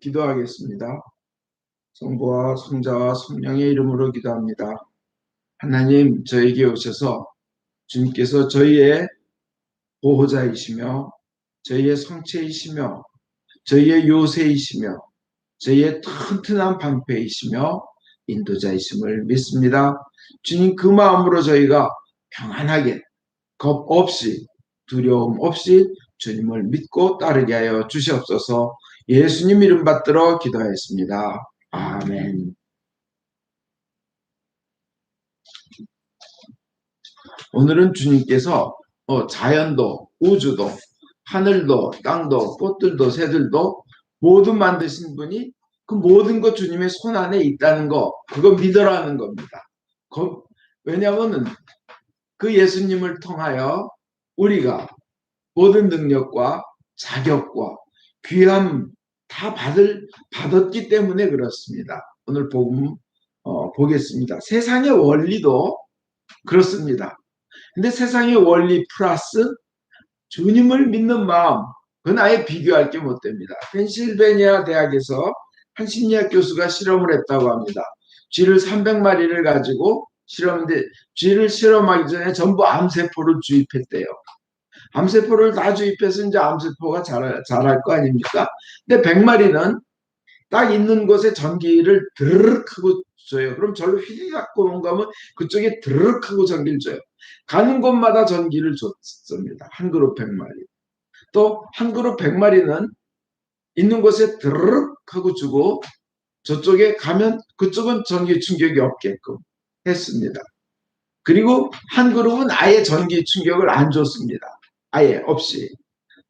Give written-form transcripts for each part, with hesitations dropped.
기도하겠습니다. 성부와 성자와 성령의 이름으로 기도합니다. 하나님, 저에게 오셔서 주님께서 저희의 보호자이시며 저희의 성체이시며 저희의 요새이시며 저희의 튼튼한 방패이시며 인도자이심을 믿습니다. 주님, 그 마음으로 저희가 평안하게 겁 없이 두려움 없이 주님을 믿고 따르게 하여 주시옵소서. 예수님 이름 받들어 기도하였습니다. 아멘. 오늘은 주님께서 자연도, 우주도, 하늘도, 땅도, 꽃들도, 새들도 모두 만드신 분이 그 모든 것 주님의 손 안에 있다는 거, 그거 믿으라는 겁니다. 왜냐하면 그 예수님을 통하여 우리가 모든 능력과 자격과 귀함 다 받았기 때문에 그렇습니다. 오늘 복음 보겠습니다. 세상의 원리도 그렇습니다. 근데 세상의 원리 플러스 주님을 믿는 마음, 그건 아예 비교할 게 못 됩니다. 펜실베니아 대학에서 한 심리학 교수가 실험을 했다고 합니다. 쥐를 300마리를 가지고 실험인데 쥐를 실험하기 전에 전부 암세포를 주입했대요. 암세포를 다 주입해서 이제 암세포가 자랄 거 아닙니까? 근데 100마리는 딱 있는 곳에 전기를 드르륵 하고 줘요. 그럼 절로 휘리락 오는 거면 그쪽에 드르륵 하고 전기를 줘요. 가는 곳마다 전기를 줬습니다. 한 그룹 100마리. 또 한 그룹 100마리는 있는 곳에 드르륵 하고 주고 저쪽에 가면 그쪽은 전기 충격이 없게끔 했습니다. 그리고 한 그룹은 아예 전기 충격을 안 줬습니다. 아예 없이.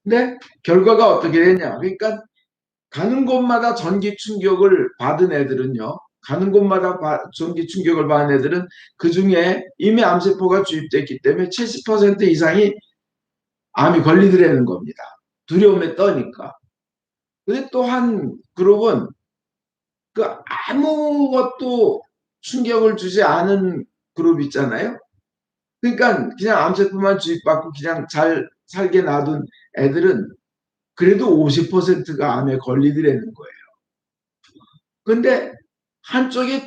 근데 결과가 어떻게 되냐. 그러니까 가는 곳마다 전기 충격을 받은 애들은요. 가는 곳마다 전기 충격을 받은 애들은 그중에 이미 암세포가 주입됐기 때문에 70% 이상이 암이 걸리더라는 겁니다. 두려움에 떠니까. 근데 또 한 그룹은 그 아무것도 충격을 주지 않은 그룹 있잖아요. 그러니까 그냥 암세포만 주입받고 그냥 잘 살게 놔둔 애들은 그래도 50%가 암에 걸리더라는 거예요. 근데 한쪽에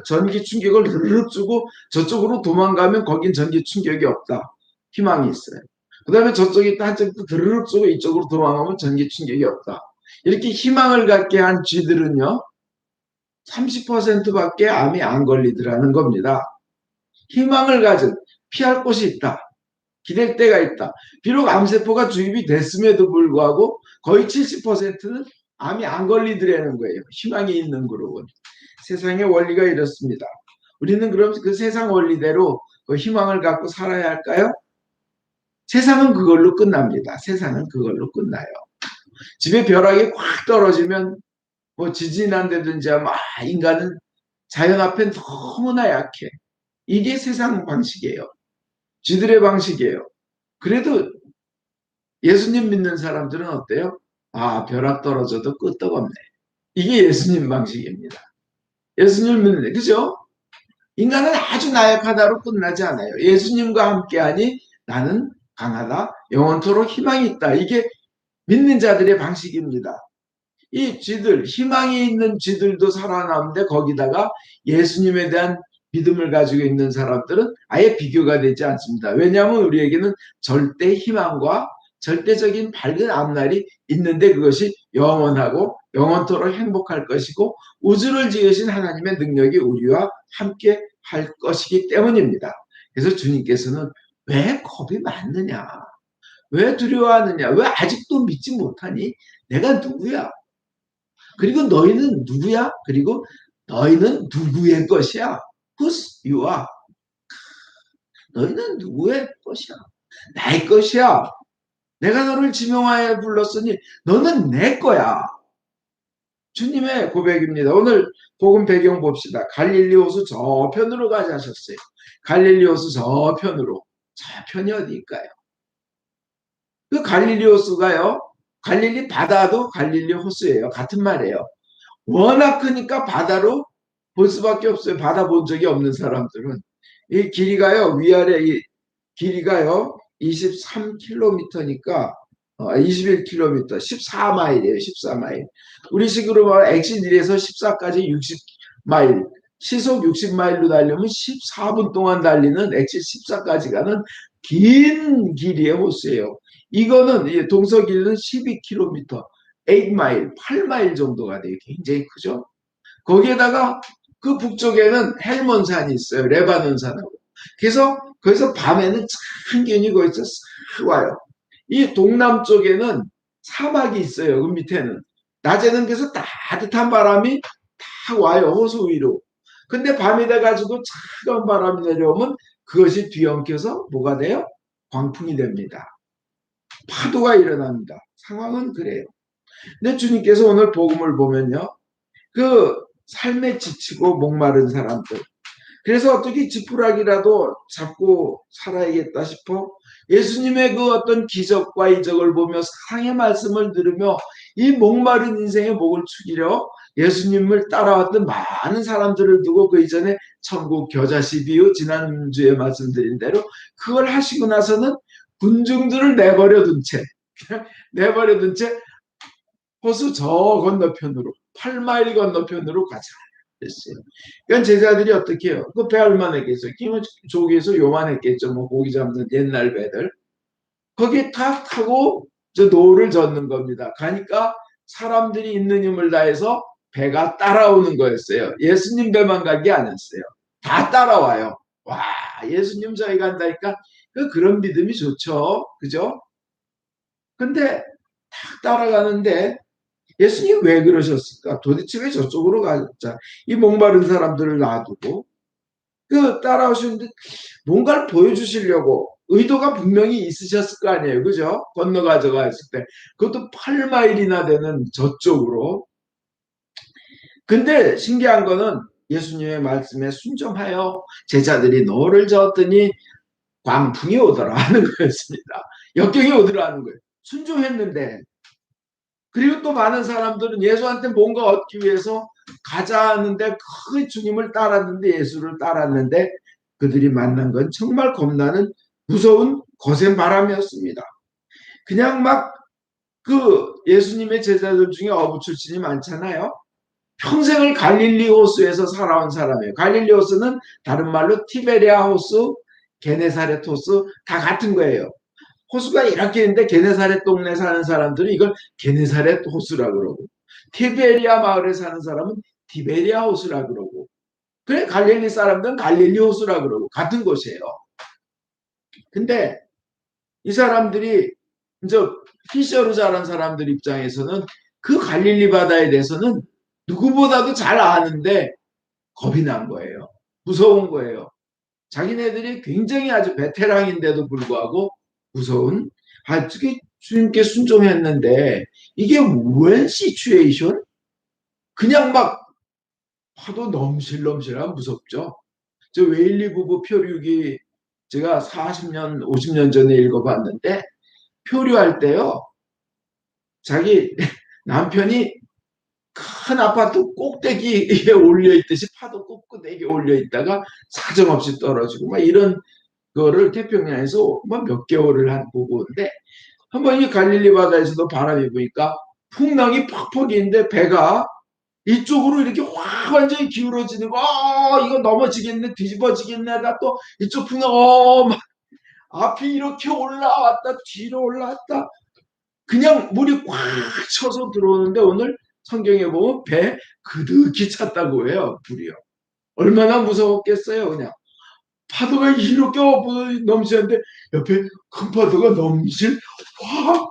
전기 충격을 흐르륵 주고 저쪽으로 도망가면 거긴 전기 충격이 없다. 희망이 있어요. 그 다음에 저쪽에 한쪽도 드르륵 주고 이쪽으로 도망가면 전기 충격이 없다. 이렇게 희망을 갖게 한 쥐들은요. 30%밖에 암이 안 걸리더라는 겁니다. 희망을 가진 피할 곳이 있다. 기댈 데가 있다. 비록 암세포가 주입이 됐음에도 불구하고 거의 70%는 암이 안 걸리더라는 거예요. 희망이 있는 그룹은. 세상의 원리가 이렇습니다. 우리는 그럼 그 세상 원리대로 그 희망을 갖고 살아야 할까요? 세상은 그걸로 끝납니다. 세상은 그걸로 끝나요. 집에 벼락이 확 떨어지면 뭐 지진이 난다든지 하면 인간은 자연 앞엔 너무나 약해. 이게 세상 방식이에요. 쥐들의 방식이에요. 그래도 예수님 믿는 사람들은 어때요? 벼락 떨어져도 끄떡없네. 이게 예수님 방식입니다. 예수님 믿는, 그죠? 인간은 아주 나약하다로 끝나지 않아요. 예수님과 함께하니 나는 강하다, 영원토록 희망이 있다. 이게 믿는 자들의 방식입니다. 이 쥐들, 희망이 있는 쥐들도 살아남는데 거기다가 예수님에 대한 믿음을 가지고 있는 사람들은 아예 비교가 되지 않습니다. 왜냐하면 우리에게는 절대 희망과 절대적인 밝은 앞날이 있는데 그것이 영원하고 영원토록 행복할 것이고 우주를 지으신 하나님의 능력이 우리와 함께 할 것이기 때문입니다. 그래서 주님께서는 왜 겁이 많느냐? 왜 두려워하느냐? 왜 아직도 믿지 못하니? 내가 누구야? 그리고 너희는 누구야? 그리고 너희는 누구의 것이야? Who's you are? 너희는 누구의 것이야? 나의 것이야. 내가 너를 지명하여 불렀으니 너는 내 거야. 주님의 고백입니다. 오늘 복음 배경 봅시다. 갈릴리 호수 저편으로 가자 하셨어요. 갈릴리 호수 저편으로. 저편이 어디일까요? 그 갈릴리 호수가요. 갈릴리 바다도 갈릴리 호수예요. 같은 말이에요. 워낙 크니까 바다로 볼 수밖에 없어요. 바다 본 적이 없는 사람들은. 이 길이가요. 위아래 이 길이가요. 23km니까 21km, 14마일이에요. 14마일. 우리 식으로 말하면 엑시 1에서 14까지 60마일, 시속 60마일로 달리면 14분 동안 달리는 엑시 14까지 가는 긴 길이의 호수예요. 이거는 동서 길이는 12km, 8마일, 8마일 정도가 돼요. 굉장히 크죠. 거기에다가 그 북쪽에는 헬몬산이 있어요. 레바논 산하고. 그래서 거기서 밤에는 참견이 거기서 싹 와요. 이 동남쪽에는 사막이 있어요. 그 밑에는. 낮에는 그래서 따뜻한 바람이 탁 와요. 호수 위로. 근데 밤이 돼가지고 차가운 바람이 내려오면 그것이 뒤엉켜서 뭐가 돼요? 광풍이 됩니다. 파도가 일어납니다. 상황은 그래요. 근데 주님께서 오늘 복음을 보면요. 그 삶에 지치고 목마른 사람들. 그래서 어떻게 지푸라기라도 잡고 살아야겠다 싶어 예수님의 그 어떤 기적과 이적을 보며 사랑의 말씀을 들으며 이 목마른 인생의 목을 축이려 예수님을 따라왔던 많은 사람들을 두고 그 이전에 천국 겨자씨 비유 지난주에 말씀드린 대로 그걸 하시고 나서는 군중들을 내버려 둔 채 호수 저 건너편으로 8마일 건너편으로 가자 했어요. 그러니까 제자들이 어떻게 해요? 그 배 얼마나겠어요? 끼면 조기에서 요만했겠죠. 뭐 고기 잡는 옛날 배들. 거기에 탁 타고 저 노를 젓는 겁니다. 가니까 사람들이 있는 힘을 다해서 배가 따라오는 거였어요. 예수님 배만 간 게 아니었어요. 다 따라와요. 와, 예수님 저희 간다니까 그런 믿음이 좋죠. 그죠? 근데 탁 따라가는데 예수님 왜 그러셨을까? 도대체 왜 저쪽으로 가자? 이 목마른 사람들을 놔두고 그 따라오시는데 뭔가를 보여주시려고 의도가 분명히 있으셨을 거 아니에요. 그죠? 건너가져가 했을 때. 그것도 8마일이나 되는 저쪽으로. 근데 신기한 거는 예수님의 말씀에 순종하여 제자들이 노를 저었더니 광풍이 오더라 하는 거였습니다. 역경이 오더라 하는 거예요. 순종했는데 그리고 또 많은 사람들은 예수한테 뭔가 얻기 위해서 가자 하는데 그 주님을 따랐는데 예수를 따랐는데 그들이 만난 건 정말 겁나는 무서운 거센 바람이었습니다. 그냥 막 그 예수님의 제자들 중에 어부 출신이 많잖아요. 평생을 갈릴리 호수에서 살아온 사람이에요. 갈릴리 호수는 다른 말로 티베리아 호수, 게네사렛 호수 다 같은 거예요. 호수가 이렇게 있는데 게네사렛 동네 사는 사람들은 이걸 게네사렛 호수라 그러고 티베리아 마을에 사는 사람은 티베리아 호수라 그러고 그래 갈릴리 사람들은 갈릴리 호수라 그러고 같은 곳이에요. 근데 이 사람들이 이제 피셔로 자란 사람들 입장에서는 그 갈릴리 바다에 대해서는 누구보다도 잘 아는데 겁이 난 거예요. 무서운 거예요. 자기네들이 굉장히 아주 베테랑인데도 불구하고 무서운 어떻게 주님께 순종했는데 이게 웬 시츄에이션? 그냥 막 파도 넘실넘실하면 무섭죠. 저 웨일리 부부 표류기 제가 40년, 50년 전에 읽어봤는데 표류할 때요. 자기 남편이 큰 아파트 꼭대기에 올려 있듯이 파도 꼭대기에 올려 있다가 사정없이 떨어지고 막 이런 거를 태평양에서 몇 개월을 한 부부인데 한번 이 갈릴리 바다에서도 바람이 부니까 풍랑이 퍽퍽 있는데 배가 이쪽으로 이렇게 확 완전히 기울어지는 거, 이거 넘어지겠네, 뒤집어지겠네, 나 또 이쪽 풍랑, 막 앞이 이렇게 올라왔다, 뒤로 올라왔다. 그냥 물이 꽉 쳐서 들어오는데 오늘 성경에 보면 배 그득히 찼다고 해요, 불이요. 얼마나 무서웠겠어요, 그냥. 파도가 이렇게 넘치는데 옆에 큰 파도가 넘실, 와,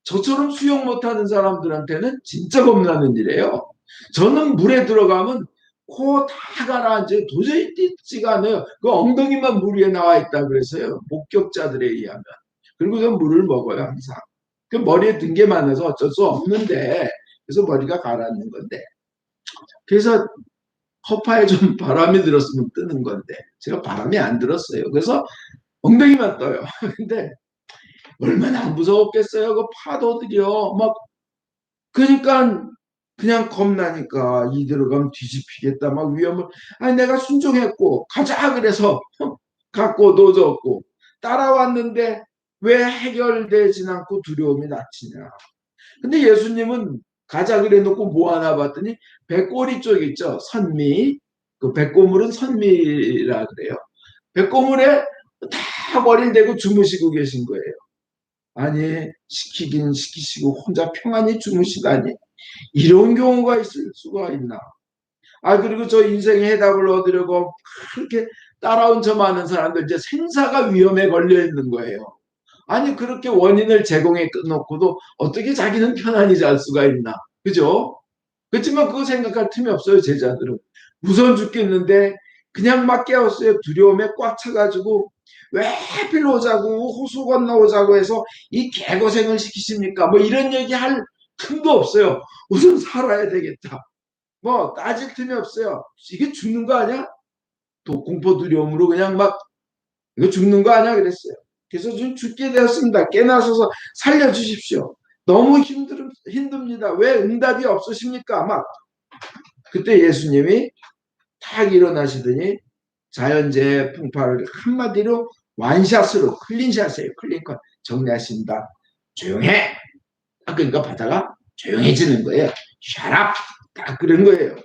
저처럼 수영 못하는 사람들한테는 진짜 겁나는 일이에요. 저는 물에 들어가면 코 다 가라앉아 도저히 뛰지가 않아요. 그 엉덩이만 물 위에 나와 있다 그래서요. 목격자들에 의하면. 그리고 저 물을 먹어요 항상. 그 머리에 든 게 많아서 어쩔 수 없는데 그래서 머리가 가라앉는 건데. 그래서 허파에 좀 바람이 들었으면 뜨는 건데 제가 바람이 안 들었어요. 그래서 엉덩이만 떠요. 근데 얼마나 무서웠겠어요. 그 파도들이요. 막 그러니까 그냥 겁나니까 이대로 가면 뒤집히겠다 막 위험을 아니 내가 순종했고 가자 그래서 갖고 노졌고 따라왔는데 왜 해결되진 않고 두려움이 닥치냐. 근데 예수님은 가자 그래 놓고 뭐 하나 봤더니 배꼬리 쪽 있죠. 선미. 그 배꼽물은 선미라 그래요. 배꼽물에 다 머리를 대고 주무시고 계신 거예요. 아니 시키긴 시키시고 혼자 평안히 주무시다니 이런 경우가 있을 수가 있나. 아 그리고 저 인생의 해답을 얻으려고 그렇게 따라온 저 많은 사람들 이제 생사가 위험에 걸려 있는 거예요. 아니 그렇게 원인을 제공해 놓고도 어떻게 자기는 편안히 잘 수가 있나. 그죠? 그렇지만 그거 생각할 틈이 없어요. 제자들은 무서워 죽겠는데 그냥 막 깨웠어요. 두려움에 꽉 차가지고 왜 하필 오자고 호수 건너오자고 해서 이 개고생을 시키십니까? 뭐 이런 얘기할 틈도 없어요. 우선 살아야 되겠다. 뭐 따질 틈이 없어요. 이게 죽는 거 아니야? 또 공포 두려움으로 그냥 막 이거 죽는 거 아니야 그랬어요. 그래서 좀 죽게 되었습니다. 깨나서서 살려주십시오. 너무 힘듭니다. 왜 응답이 없으십니까? 막 그때 예수님이 탁 일어나시더니 자연재해 풍파를 한마디로 완샷으로 클린샷이에요. 클린컷 정리하신다. 조용해. 그러니까 바다가 조용해지는 거예요. Shut up. 딱 그런 거예요.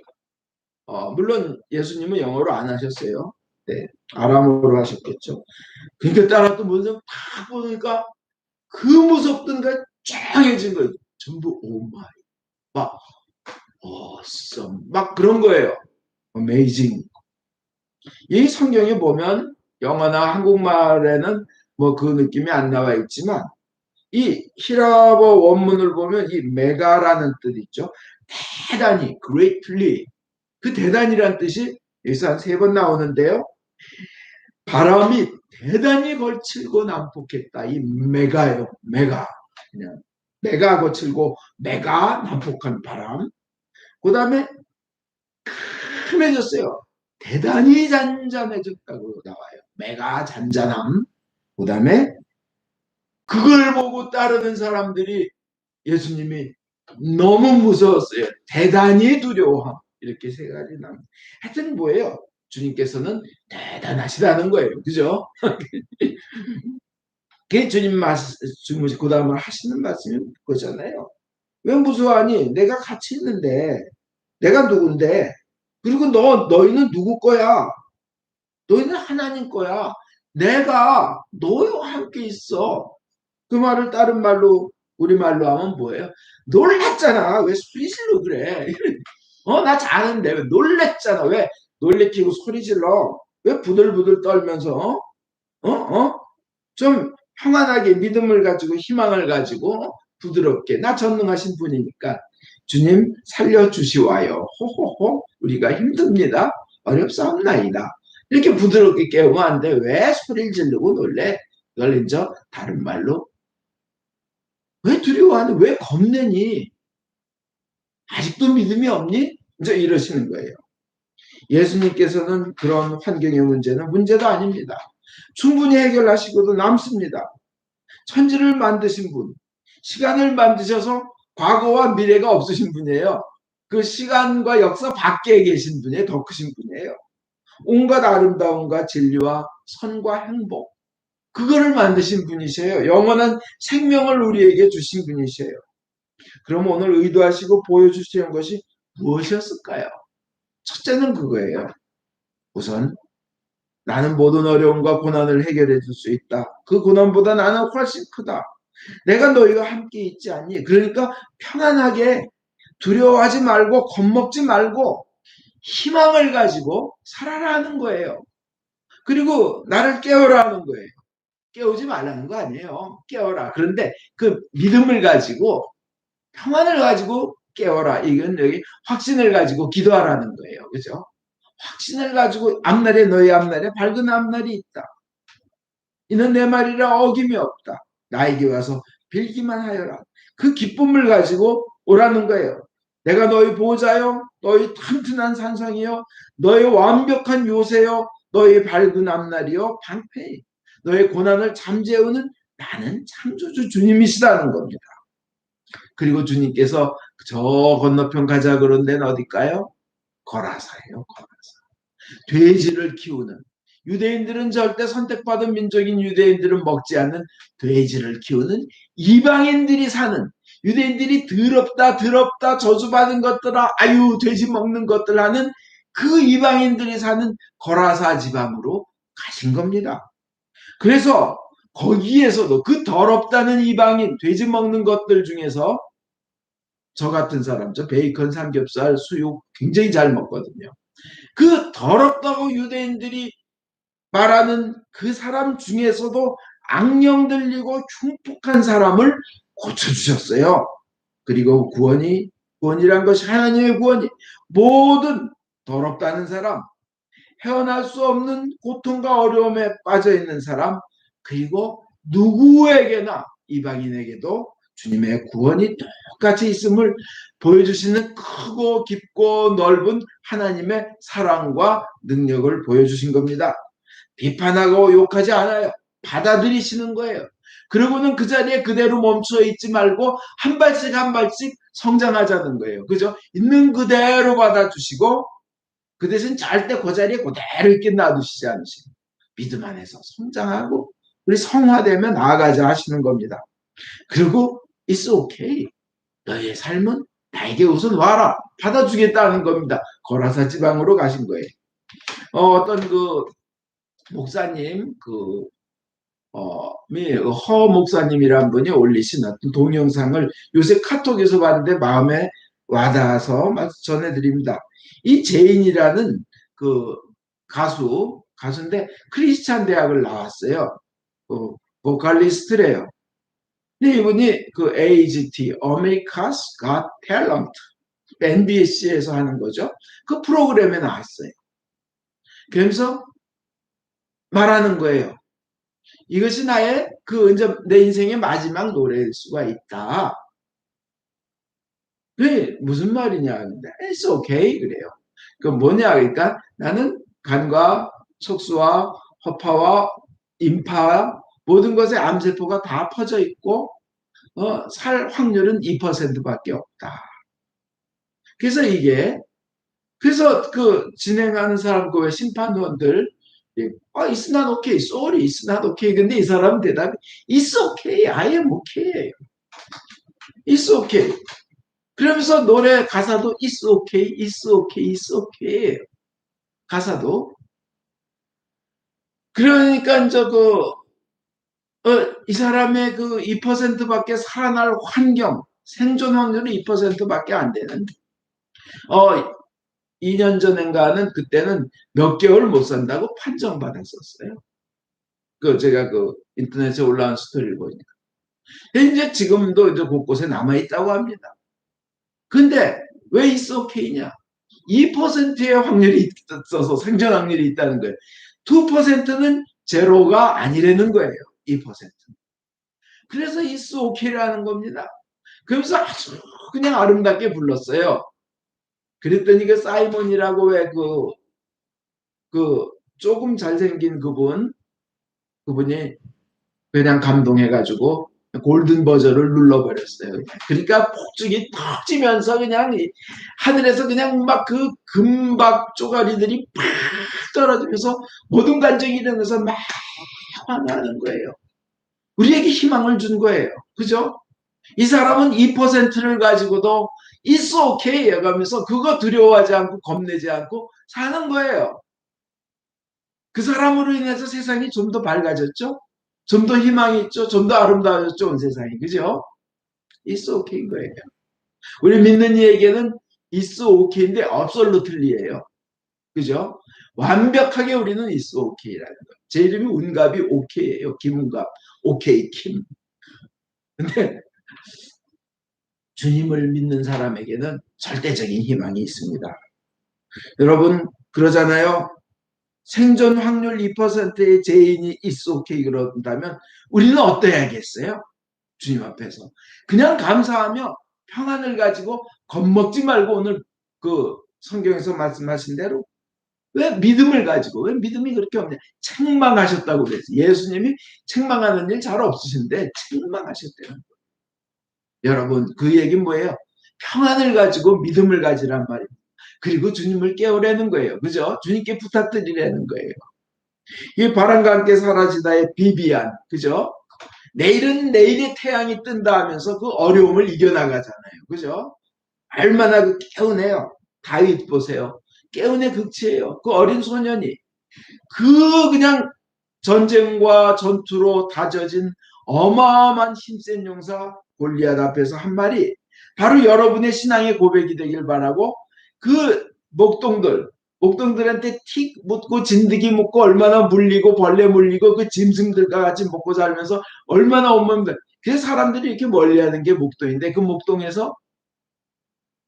물론 예수님은 영어로 안 하셨어요. 네, 아람어로 하셨겠죠. 그러니까 따라 또 먼저 딱 보니까 그 무섭던 게 쫙해진 거예요. 전부 오마이, 막 awesome, 막 그런 거예요. amazing. 이 성경에 보면 영어나 한국말에는 뭐 그 느낌이 안 나와 있지만 이 히라버 원문을 보면 이 메가라는 뜻 있죠. 대단히, greatly. 그 대단이란 뜻이 여기서 한 3번 나오는데요. 바람이 대단히 걸칠고 난폭했다. 이 메가요. 메가. 그냥 메가 거칠고 메가 난폭한 바람. 그 다음에 큼해졌어요. 대단히 잔잔해졌다고 나와요. 메가 잔잔함. 그 다음에 그걸 보고 따르는 사람들이 예수님이 너무 무서웠어요. 대단히 두려워함. 이렇게 3가지 나옵니다. 하여튼 뭐예요? 주님께서는 대단하시다는 거예요. 그죠? 그게 주님 주무시 그 다음에 하시는 말씀이 그거잖아요. 왜 무서워하니? 내가 같이 있는데 내가 누군데? 그리고 너희는 누구 거야? 너희는 하나님 거야. 내가 너희와 함께 있어. 그 말을 다른 말로 우리말로 하면 뭐예요? 놀랐잖아. 왜 소리 질러 그래? 나 자는데 왜 놀랬잖아. 왜 놀래키고 소리 질러? 왜 부들부들 떨면서 좀 평안하게 믿음을 가지고 희망을 가지고 부드럽게 나 전능하신 분이니까 주님 살려주시와요. 호호호 우리가 힘듭니다. 어렵사옵나이다. 이렇게 부드럽게 깨우면 안 돼. 왜 소리를 지르고 놀래? 그걸 이제 다른 말로 왜 두려워하니? 왜 겁내니? 아직도 믿음이 없니? 이제 이러시는 거예요. 예수님께서는 그런 환경의 문제는 문제도 아닙니다. 충분히 해결하시고도 남습니다. 천지를 만드신 분, 시간을 만드셔서 과거와 미래가 없으신 분이에요. 그 시간과 역사 밖에 계신 분이에요. 더 크신 분이에요. 온갖 아름다움과 진리와 선과 행복, 그거를 만드신 분이세요. 영원한 생명을 우리에게 주신 분이세요. 그럼 오늘 의도하시고 보여주시는 것이 무엇이었을까요? 첫째는 그거예요. 우선 나는 모든 어려움과 고난을 해결해 줄 수 있다. 그 고난보다 나는 훨씬 크다. 내가 너희와 함께 있지 않니? 그러니까 편안하게 두려워하지 말고 겁먹지 말고 희망을 가지고 살아라는 거예요. 그리고 나를 깨우라는 거예요. 깨우지 말라는 거 아니에요. 깨워라. 그런데 그 믿음을 가지고 평안을 가지고 깨워라. 이건 여기 확신을 가지고 기도하라는 거예요. 그죠? 확신을 가지고 앞날에 너희 앞날에 밝은 앞날이 있다. 이는 내 말이라 어김이 없다. 나에게 와서 빌기만 하여라. 그 기쁨을 가지고 오라는 거예요. 내가 너희 보호자요, 너희 튼튼한 산성이요, 너희 완벽한 요새요, 너희 밝은 앞날이요, 방패. 너의 고난을 잠재우는 나는 창조주 주님이시다는 겁니다. 그리고 주님께서 저 건너편 가자 그런 데는 어딜까요? 거라사예요. 거라사. 돼지를 키우는 유대인들은 절대 선택받은 민족인 유대인들은 먹지 않는 돼지를 키우는 이방인들이 사는, 유대인들이 더럽다 더럽다 저주받은 것들아 아유 돼지 먹는 것들 하는 그 이방인들이 사는 거라사 지방으로 가신 겁니다. 그래서 거기에서도 그 더럽다는 이방인 돼지 먹는 것들 중에서 저 같은 사람, 저 베이컨, 삼겹살, 수육 굉장히 잘 먹거든요. 그 더럽다고 유대인들이 말하는 그 사람 중에서도 악령 들리고 흉폭한 사람을 고쳐주셨어요. 그리고 구원이란 것이 하나님의 구원이 모든 더럽다는 사람, 헤어날 수 없는 고통과 어려움에 빠져 있는 사람, 그리고 누구에게나 이방인에게도 주님의 구원이 똑같이 있음을 보여주시는 크고 깊고 넓은 하나님의 사랑과 능력을 보여주신 겁니다. 비판하고 욕하지 않아요. 받아들이시는 거예요. 그리고는 그 자리에 그대로 멈춰 있지 말고 한 발씩 한 발씩 성장하자는 거예요. 그죠? 있는 그대로 받아주시고 그 대신 절대 그 자리에 그대로 있게 놔두시지 않으시고 믿음 안에서 성장하고 우리 성화되면 나아가자 하시는 겁니다. 그리고 It's okay. 너의 삶은 나에게 우선 와라. 받아주겠다는 겁니다. 거라사 지방으로 가신 거예요. 어떤 그 목사님 허 목사님이란 분이 올리신 어떤 동영상을 요새 카톡에서 봤는데 마음에 와닿아서 전해드립니다. 이 제인이라는 그 가수인데 크리스찬 대학을 나왔어요. 보컬리스트래요. 근데 이분이 그 AGT, America's Got Talent, NBC에서 하는 거죠. 그 프로그램에 나왔어요. 그러면서 말하는 거예요. 이것이 나의 이제 내 인생의 마지막 노래일 수가 있다. 그게 무슨 말이냐? 근데 It's okay 그래요. 그 뭐냐? 그러니까 나는 간과 척수와 허파와 임파 모든 것에 암세포가 다 퍼져 있고 살 확률은 2%밖에 없다. 그래서 그 진행하는 사람 그 심판원들 it's not okay, sorry, it's not okay. 근데 이 사람은 대답이 it's okay, I am okay. it's okay. 그러면서 노래 가사도 it's okay, it's okay, it's okay. 가사도. 그러니까 이 사람의 그 2%밖에 살아날 환경, 생존 확률이 2%밖에 안 되는 2년 전인가는 그때는 몇 개월 못 산다고 판정받았었어요. 제가 인터넷에 올라온 스토리를 보니까. 이제 지금도 이제 곳곳에 남아있다고 합니다. 근데 왜 it's okay냐? 2%의 확률이 있어서 생존 확률이 있다는 거예요. 2%는 제로가 아니라는 거예요. 2%. 그래서 it's okay라는 겁니다. 그래서 아주 그냥 아름답게 불렀어요. 그랬더니 그 사이먼이라고 왜 조금 잘생긴 그분이 그냥 감동해가지고 골든 버전을 눌러버렸어요. 그러니까 폭죽이 터지면서 그냥 하늘에서 그냥 막 그 금박 쪼가리들이 팍 떨어지면서 모든 감정이 일어나서 막 환호하는 거예요. 우리에게 희망을 준 거예요. 그죠? 이 사람은 2%를 가지고도 It's okay 해가면서 그거 두려워하지 않고 겁내지 않고 사는 거예요. 그 사람으로 인해서 세상이 좀 더 밝아졌죠? 좀 더 희망이 있죠? 좀 더 아름다워졌죠? 온 세상이. 그죠? It's okay인 거예요. 우리 믿는 이에게는 It's okay인데 absolutely예요. 그죠? 완벽하게 우리는 It's okay라는 거예요. 제 이름이 운갑이 okay예요. 김운갑. 오케이 킴. 근데 주님을 믿는 사람에게는 절대적인 희망이 있습니다. 여러분 그러잖아요. 생존 확률 2%의 죄인이 It's okay 그런다면 우리는 어떠해야겠어요? 주님 앞에서. 그냥 감사하며 평안을 가지고 겁먹지 말고 오늘 성경에서 말씀하신 대로 왜 믿음을 가지고 왜 믿음이 그렇게 없냐. 책망하셨다고 그랬어요. 예수님이 책망하는 일 잘 없으신데 책망하셨대요. 여러분 그 얘기는 뭐예요? 평안을 가지고 믿음을 가지란 말입니다. 그리고 주님을 깨우려는 거예요. 그죠? 주님께 부탁드리려는 거예요. 이 바람과 함께 사라지다의 비비안, 그죠? 내일은 내일의 태양이 뜬다 하면서 그 어려움을 이겨나가잖아요. 그죠? 얼마나 그 깨운해요. 다윗 보세요. 깨운의 극치예요. 그 어린 소년이 그냥 전쟁과 전투로 다져진 어마어마한 힘센 용사 골리앗 앞에서 한 말이 바로 여러분의 신앙의 고백이 되길 바라고, 그 목동들한테 틱 묻고 진드기 묻고 얼마나 물리고 벌레 물리고 그 짐승들과 같이 먹고 살면서 얼마나 온몸들, 그 사람들이 이렇게 멀리하는 게 목동인데, 그 목동에서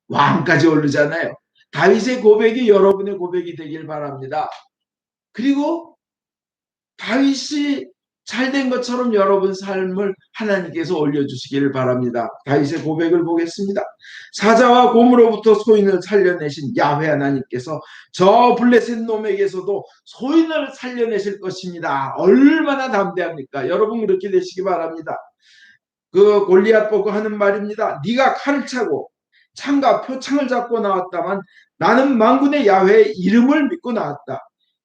왕까지 오르잖아요. 다윗의 고백이 여러분의 고백이 되길 바랍니다. 그리고 다윗이 잘된 것처럼 여러분 삶을 하나님께서 올려주시기를 바랍니다. 다윗의 고백을 보겠습니다. 사자와 곰으로부터 소인을 살려내신 야훼 하나님께서 저 블레셋 놈에게서도 소인을 살려내실 것입니다. 얼마나 담대합니까? 여러분 그렇게 되시기 바랍니다. 그 골리앗 보고 하는 말입니다. 네가 칼을 차고 창과 표창을 잡고 나왔다만 나는 만군의 야훼의 이름을 믿고 나왔다.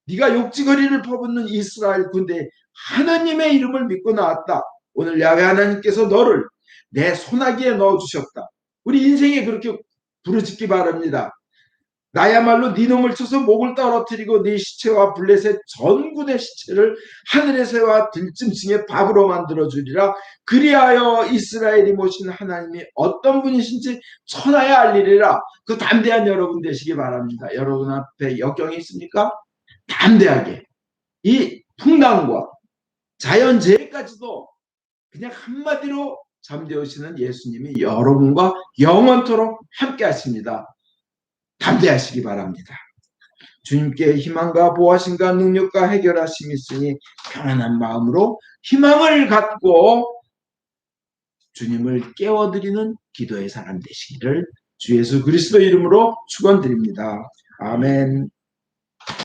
네가 욕지거리를 퍼붓는 이스라엘 군대 하나님의 이름을 믿고 나왔다. 오늘 야훼 하나님께서 너를 내 손아귀에 넣어주셨다. 우리 인생에 그렇게 부르짖기 바랍니다. 나야말로 네 놈을 쳐서 목을 떨어뜨리고 네 시체와 블레셋 전군의 시체를 하늘의 새와 들짐승의 밥으로 만들어주리라. 그리하여 이스라엘이 모신 하나님이 어떤 분이신지 천하에 알리리라. 그 담대한 여러분 되시기 바랍니다. 여러분 앞에 역경이 있습니까? 담대하게 이 풍랑과 자연재해까지도 그냥 한마디로 잠재우시는 예수님이 여러분과 영원토록 함께 하십니다. 담대하시기 바랍니다. 주님께 희망과 보호하심과 능력과 해결하심이 있으니 평안한 마음으로 희망을 갖고 주님을 깨워드리는 기도의 사람 되시기를 주 예수 그리스도 이름으로 축원드립니다. 아멘.